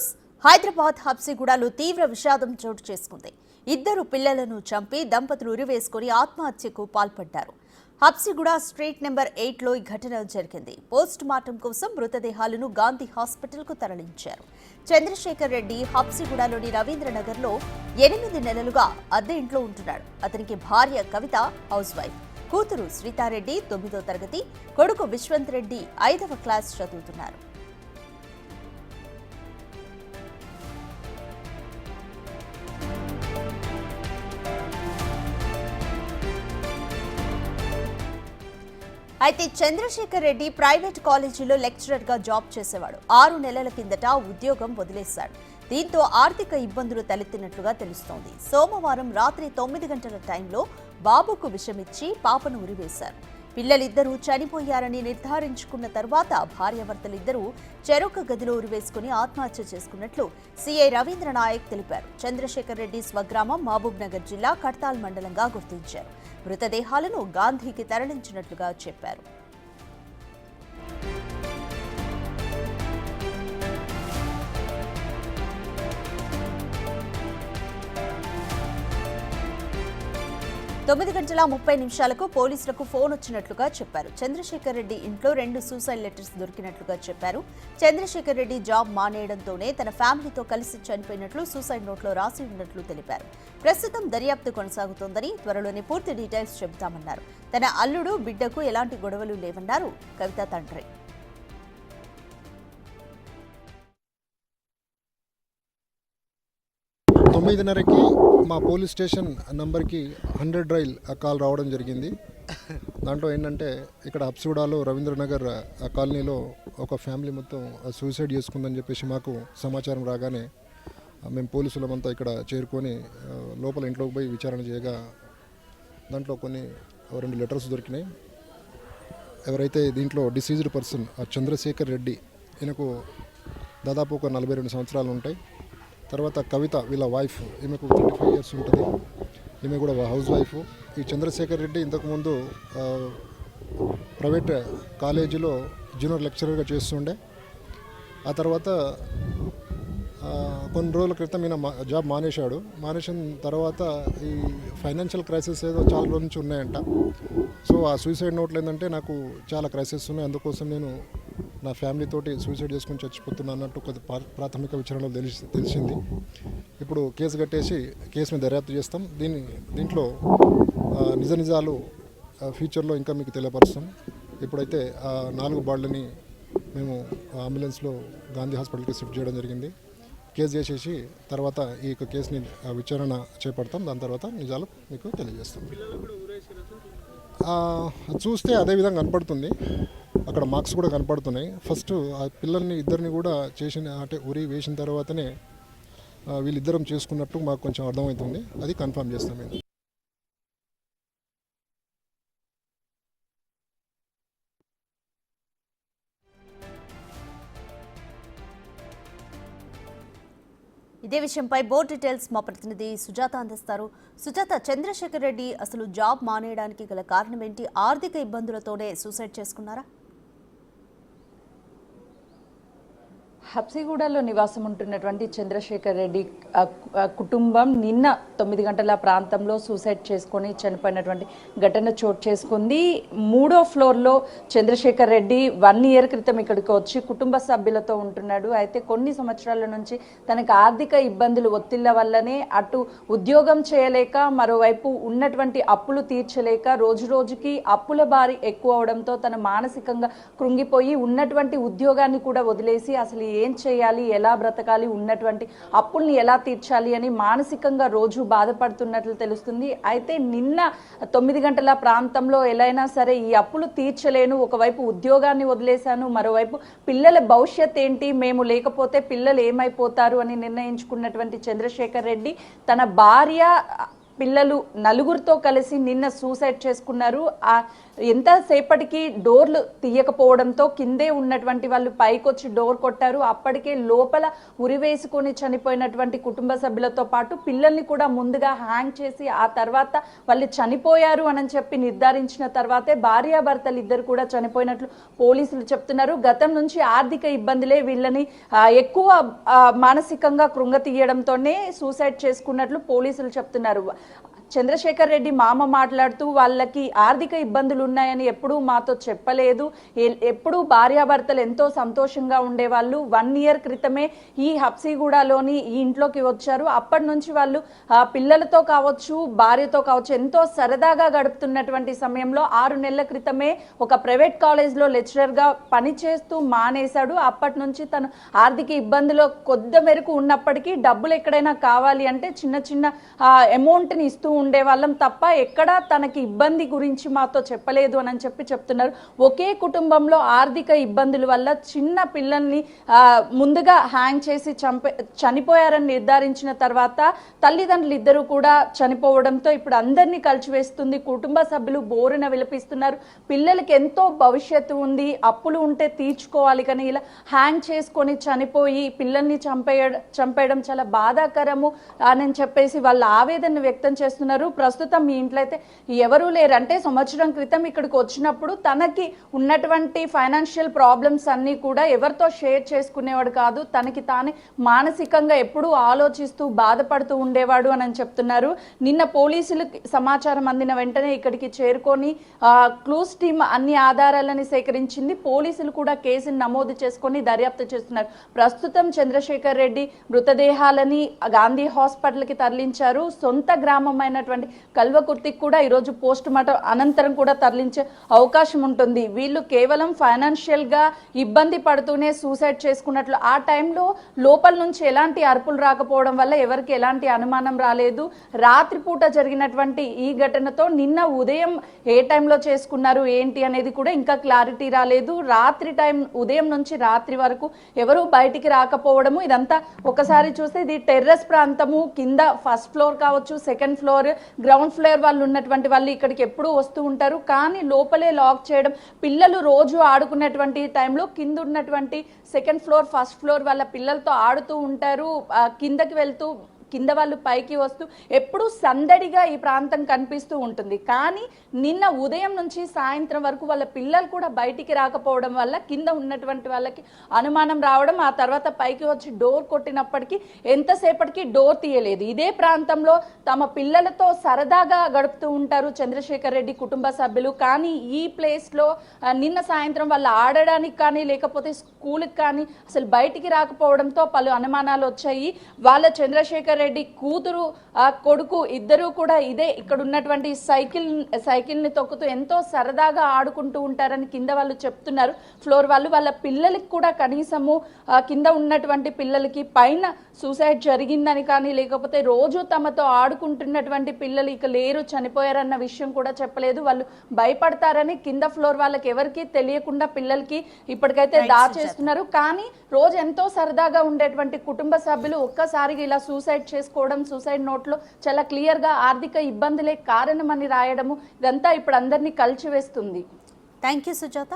News. Hyderabad హబ్సిగూడలో తీవ్ర విషాదం చోటు చేసుకుంది. ఇద్దరు పిల్లలను చంపి దంపతులు ఉరివేసుకుని ఆత్మహత్యకు పాల్పడ్డారు. హబ్సిగూడ స్ట్రీట్ నెంబర్ 8లో ఈ ఘటన జరిగింది. పోస్ట్ మార్టం కోసం మృతదేహాలను గాంధీ హాస్పిటల్కు తరలించారు. చంద్రశేఖర్ రెడ్డి హబ్సిగూడలోని రవీంద్రనగర్లో 8 నెలలుగా అద్దె ఇంట్లో ఉంటున్నాడు. అతనికి భార్య కవిత హౌస్ వైఫ్, కూతురు శ్రీతారెడ్డి 9వ తరగతి, కొడుకు విశ్వంత్ రెడ్డి 5వ క్లాస్ చదువుతున్నారు. అయితే చంద్రశేఖర్ రెడ్డి ప్రైవేట్ కాలేజీలో లెక్చరర్ గా జాబ్ చేసేవాడు. 6 నెలల కిందట ఉద్యోగం వదిలేశాడు. దీంతో ఆర్థిక ఇబ్బందులు తలెత్తినట్లుగా తెలుస్తోంది. సోమవారం రాత్రి 9 గంటల టైంలో బాబుకు విషమిచ్చి పాపను ఉరివేశారు. పిల్లలిద్దరూ చనిపోయారని నిర్ధారించుకున్న తర్వాత భార్యాభర్తలిద్దరూ చెరొక గదిలో ఉరివేసుకుని ఆత్మహత్య చేసుకున్నట్లు సీఐ రవీంద్ర నాయక్ తెలిపారు. చంద్రశేఖర్ రెడ్డి స్వగ్రామం మహబూబ్ నగర్ జిల్లా కడ్తాల్ మండలంగా గుర్తించారు. మృతదేహాలను గాంధీకి తరలించినట్లుగా చెప్పారు. తొమ్మిది గంటల 30 నిమిషాలకు పోలీసులకు ఫోన్ వచ్చినట్లుగా చెప్పారు. చంద్రశేఖర్ రెడ్డి ఇంట్లో 2 సూసైడ్ లెటర్స్ దొరికినట్లుగా చెప్పారు. చంద్రశేఖర్ రెడ్డి జాబ్ మానేయడంతోనే తన ఫ్యామిలీతో కలిసి చనిపోయినట్లు సూసైడ్ నోట్లో రాసి ఉన్నట్లు తెలిపారు. ప్రస్తుతం దర్యాప్తు కొనసాగుతోందని, త్వరలోనే పూర్తి డీటెయిల్స్ చెబుతామన్నారు. తన అల్లుడు బిడ్డకు ఎలాంటి గొడవలు లేవన్నారు కవిత తండ్రి. తొమ్మిదిన్నరకి మా పోలీస్ స్టేషన్ నంబర్కి 100 డైల్ కాల్ రావడం జరిగింది. దాంట్లో ఏంటంటే ఇక్కడ హబ్సిగూడలో రవీంద్రనగర్ కాలనీలో ఒక ఫ్యామిలీ మొత్తం సూసైడ్ చేసుకుందని చెప్పేసి మాకు సమాచారం రాగానే మేము పోలీసులమంతా ఇక్కడ చేరుకొని లోపల ఇంట్లోకి పోయి విచారణ చేయగా దాంట్లో కొన్ని 2 లెటర్స్ దొరికినాయి. ఎవరైతే దీంట్లో డిసీజ్డ్ పర్సన్ చంద్రశేఖర్ రెడ్డి, ఈయనకు దాదాపు ఒక 42 సంవత్సరాలు ఉంటాయి. తర్వాత కవిత వీళ్ళ వైఫ్, ఈమెకు 35 ఇయర్స్ ఉంటుంది. ఈమె కూడా హౌస్ వైఫ్. ఈ చంద్రశేఖర్ రెడ్డి ఇంతకుముందు ప్రైవేట్ కాలేజీలో జూనియర్ లెక్చరర్గా చేస్తుండే. ఆ తర్వాత కొన్ని రోజుల క్రితం ఈయన జాబ్ మానేసిన తర్వాత ఈ ఫైనాన్షియల్ క్రైసిస్ ఏదో చాలా రోజుల నుంచి ఉన్నాయంట. సో ఆ సూసైడ్ నోట్లు ఏంటంటే నాకు చాలా క్రైసిస్ ఉన్నాయి, అందుకోసం నేను నా ఫ్యామిలీ తోటి సూసైడ్ చేసుకుని చచ్చిపోతున్నా అన్నట్టు కొద్ది ప్రాథమిక విచారణలో తెలిసింది. ఇప్పుడు కేసు కట్టేసి కేసు మీద దర్యాప్తు చేస్తాం. దీంట్లో నిజాలు ఫ్యూచర్లో ఇంకా మీకు తెలియపరుస్తాం. ఇప్పుడైతే ఆ 4 బాడీలని మేము అంబులెన్స్లో గాంధీ హాస్పిటల్కి షిఫ్ట్ చేయడం జరిగింది. కేసు చేసేసి తర్వాత ఈ కేసుని విచారణ చేపడతాం. దాని తర్వాత నిజాలు మీకు తెలియజేస్తాం. చూస్తే అదే విధంగా కనపడుతుంది, అక్కడ మార్క్స్ కూడా కనపడుతున్నాయి. ఫస్ట్ ఆ పిల్లల్ని ఇద్దరిని కూడా ఉరి వేసిన తర్వాతనే వీళ్ళిద్దరం చేసుకున్నట్టు మాకు కొంచెం అర్థమవుతుంది. అది కన్ఫర్మ్ చేస్తాం మేము. ఇదే విషయంపై బోర్డు డీటెయిల్స్ మా ప్రతినిధి సుజాత అందిస్తారు. సుజాత, చంద్రశేఖర్ రెడ్డి అసలు జాబ్ మానేయడానికి గల కారణం ఏంటి? ఆర్థిక ఇబ్బందులతోనే సూసైడ్ చేసుకున్నారా? హబ్సిగూడలో నివాసం ఉంటున్నటువంటి చంద్రశేఖర్ రెడ్డి కుటుంబం నిన్న 9 గంటల ప్రాంతంలో సూసైడ్ చేసుకొని చనిపోయినటువంటి ఘటన చోటు చేసుకుంది. 3వ ఫ్లోర్లో చంద్రశేఖర్ రెడ్డి 1 ఇయర్ క్రితం ఇక్కడికి వచ్చి కుటుంబ సభ్యులతో ఉంటున్నాడు. అయితే కొన్ని సంవత్సరాల నుంచి తనకు ఆర్థిక ఇబ్బందులు ఒత్తిళ్ల వల్లనే అటు ఉద్యోగం చేయలేక, మరోవైపు ఉన్నటువంటి అప్పులు తీర్చలేక రోజు రోజుకి అప్పుల భారీ ఎక్కువ అవడంతో తన మానసికంగా కృంగిపోయి ఉన్నటువంటి ఉద్యోగాన్ని కూడా వదిలేసి అసలు ఏం చేయాలి, ఎలా బ్రతకాలి, ఉన్నటువంటి అప్పుల్ని ఎలా తీర్చాలి అని మానసికంగా రోజు బాధపడుతున్నట్లు తెలుస్తుంది. అయితే నిన్న 9 గంటల ప్రాంతంలో ఎలా అయినా సరే ఈ అప్పులు తీర్చలేను, ఒకవైపు ఉద్యోగాన్ని వదిలేశాను, మరోవైపు పిల్లల భవిష్యత్ ఏంటి, మేము లేకపోతే పిల్లలు ఏమైపోతారు అని నిర్ణయించుకున్నటువంటి చంద్రశేఖర్ రెడ్డి తన భార్య పిల్లలు 4తో కలిసి నిన్న సూసైడ్ చేసుకున్నారు. ఎంతసేపటికి డోర్లు తీయకపోవడంతో కిందే ఉన్నటువంటి వాళ్ళు పైకొచ్చి డోర్ కొట్టారు. అప్పటికే లోపల ఉరివేసుకొని చనిపోయినటువంటి కుటుంబ సభ్యులతో పాటు పిల్లల్ని కూడా ముందుగా హ్యాంగ్ చేసి ఆ తర్వాత వాళ్ళు చనిపోయారు అని చెప్పి నిర్ధారించిన తర్వాతే భార్యాభర్తలు ఇద్దరు కూడా చనిపోయినట్లు పోలీసులు చెప్తున్నారు. గతం నుంచి ఆర్థిక ఇబ్బందులే వీళ్ళని ఎక్కువ మానసికంగా కృంగతీయడంతోనే సూసైడ్ చేసుకున్నట్లు పోలీసులు చెప్తున్నారు. చంద్రశేఖర్ రెడ్డి మామ మాట్లాడుతూ వాళ్ళకి ఆర్థిక ఇబ్బందులు ఉన్నాయని ఎప్పుడూ మాతో చెప్పలేదు, ఎప్పుడూ భార్యాభర్తలు ఎంతో సంతోషంగా ఉండేవాళ్ళు. 1 year క్రితమే ఈ హబ్సిగూడలోని ఈ ఇంట్లోకి వచ్చారు. అప్పటి నుంచి వాళ్ళు పిల్లలతో కావచ్చు, భార్యతో కావచ్చు ఎంతో సరదాగా గడుపుతున్నటువంటి సమయంలో 6 నెలల క్రితమే ఒక ప్రైవేట్ కాలేజ్లో లెక్చరర్గా పనిచేస్తూ మానేశాడు. అప్పటి నుంచి తను ఆర్థిక ఇబ్బందులో కొద్ది మేరకు ఉన్నప్పటికీ డబ్బులు ఎక్కడైనా కావాలి అంటే చిన్న చిన్న అమౌంట్ని ఇస్తూ ఉండేవాళ్ళం తప్ప ఎక్కడా తనకి ఇబ్బంది గురించి మాతో చెప్పలేదు అని చెప్పి చెప్తున్నారు. ఒకే కుటుంబంలో ఆర్థిక ఇబ్బందుల వల్ల చిన్న పిల్లల్ని ముందుగా హ్యాంగ్ చేసి చనిపోయారని నిర్ధారించిన తర్వాత తల్లిదండ్రులు ఇద్దరు కూడా చనిపోవడంతో ఇప్పుడు అందరినీ కలిసివేస్తుంది. కుటుంబ సభ్యులు బోరున విలపిస్తున్నారు. పిల్లలకి ఎంతో భవిష్యత్తు ఉంది, అప్పులు ఉంటే తీర్చుకోవాలి, కానీ ఇలా హ్యాంగ్ చేసుకొని చనిపోయి పిల్లల్ని చంపేయడం చాలా బాధాకరము అని చెప్పేసి వాళ్ళ ఆవేదన వ్యక్తం చేస్తున్నారు. ప్రస్తుతం మీ ఇంట్లో అయితే ఎవరూ లేరు. అంటే సంవత్సరం క్రితం ఇక్కడికి వచ్చినప్పుడు తనకి ఉన్నటువంటి ఫైనాన్షియల్ ప్రాబ్లమ్స్ అన్నీ కూడా ఎవరితో షేర్ చేసుకునేవాడు కాదు, తనకి తానే మానసికంగా ఎప్పుడూ ఆలోచిస్తూ బాధపడుతూ ఉండేవాడు అని చెప్తున్నారు. నిన్న పోలీసులకు సమాచారం అందిన వెంటనే ఇక్కడికి చేరుకొని క్లూస్ టీమ్ అన్ని ఆధారాలని సేకరించింది. పోలీసులు కూడా కేసును నమోదు చేసుకొని దర్యాప్తు చేస్తున్నారు. ప్రస్తుతం చంద్రశేఖర్ రెడ్డి మృతదేహాలని గాంధీ హాస్పిటల్కి తరలించారు. సొంత గ్రామమైన కల్వకుర్తికి కూడా ఈరోజు పోస్ట్ మార్టం అనంతరం కూడా తరలించే అవకాశం ఉంటుంది. వీళ్ళు కేవలం ఫైనాన్షియల్ గా ఇబ్బంది పడుతూనే సూసైడ్ చేసుకున్నట్లు ఆ టైంలో లోపల నుంచి ఎలాంటి అరుపులు రాకపోవడం వల్ల ఎవరికి ఎలాంటి అనుమానం రాలేదు. రాత్రిపూట జరిగినటువంటి ఈ ఘటనతో నిన్న ఉదయం ఏ టైంలో చేసుకున్నారు ఏంటి అనేది కూడా ఇంకా క్లారిటీ రాలేదు. రాత్రి టైం ఉదయం నుంచి రాత్రి వరకు ఎవరు బయటికి రాకపోవడము, ఇదంతా ఒకసారి చూస్తే ఇది టెర్రస్ ప్రాంతము, కింద ఫస్ట్ ఫ్లోర్ కావచ్చు, సెకండ్ ఫ్లోర్, గ్రౌండ్ ఫ్లోర్ వాళ్ళు ఉన్నటువంటి వాళ్ళు ఇక్కడికి ఎప్పుడూ వస్తూ ఉంటారు. కానీ లోపలే లాక్ చేయడం, పిల్లలు రోజు ఆడుకున్నటువంటి టైంలో కింద ఉన్నటువంటి సెకండ్ ఫ్లోర్ ఫస్ట్ ఫ్లోర్ వాళ్ళ పిల్లలతో ఆడుతూ ఉంటారు. కిందకి వెళ్తూ కింద వాళ్ళు పైకి వస్తూ ఎప్పుడూ సందడిగా ఈ ప్రాంతం కనిపిస్తూ ఉంటుంది. కానీ నిన్న ఉదయం నుంచి సాయంత్రం వరకు వాళ్ళ పిల్లలు కూడా బయటికి రాకపోవడం వల్ల కింద ఉన్నటువంటి వాళ్ళకి అనుమానం రావడం, ఆ తర్వాత పైకి వచ్చి డోర్ కొట్టినప్పటికీ ఎంతసేపటికి డోర్ తీయలేదు. ఇదే ప్రాంతంలో తమ పిల్లలతో సరదాగా గడుపుతూ ఉంటారు చంద్రశేఖర్ రెడ్డి కుటుంబ సభ్యులు. కానీ ఈ ప్లేస్లో నిన్న సాయంత్రం వాళ్ళు ఆడడానికి కానీ లేకపోతే స్కూల్కి కానీ అసలు బయటికి రాకపోవడంతో పలు అనుమానాలు వచ్చాయి. వాళ్ళ చంద్రశేఖర్ రెడ్డి కూతురు కొడుకు ఇద్దరు కూడా ఇదే ఇక్కడ ఉన్నటువంటి సైకిల్ని తొక్కుతూ ఎంతో సరదాగా ఆడుకుంటూ ఉంటారని కింద వాళ్ళు చెప్తున్నారు. ఫ్లోర్ వాళ్ళు వాళ్ళ పిల్లలకి కూడా కనీసము కింద ఉన్నటువంటి పిల్లలకి పైన సూసైడ్ జరిగిందని కానీ లేకపోతే రోజు తమతో ఆడుకుంటున్నటువంటి పిల్లలు ఇక లేరు, చనిపోయారన్న విషయం కూడా చెప్పలేదు. వాళ్ళు భయపడతారని కింద ఫ్లోర్ వాళ్ళకి ఎవరికి తెలియకుండా పిల్లలకి ఇప్పటికైతే దాచేస్తున్నారు. కానీ రోజు ఎంతో సరదాగా ఉండేటువంటి కుటుంబ సభ్యులు ఒక్కసారిగా ఇలా సూసైడ్ చేసుకోవడం, సూసైడ్ నోట్లో చాలా క్లియర్గా ఆర్థిక ఇబ్బందులే కారణమని రాయడము, ఇదంతా ఇప్పుడు అందరినీ కలిచివేస్తుంది. Thank you Sujatha.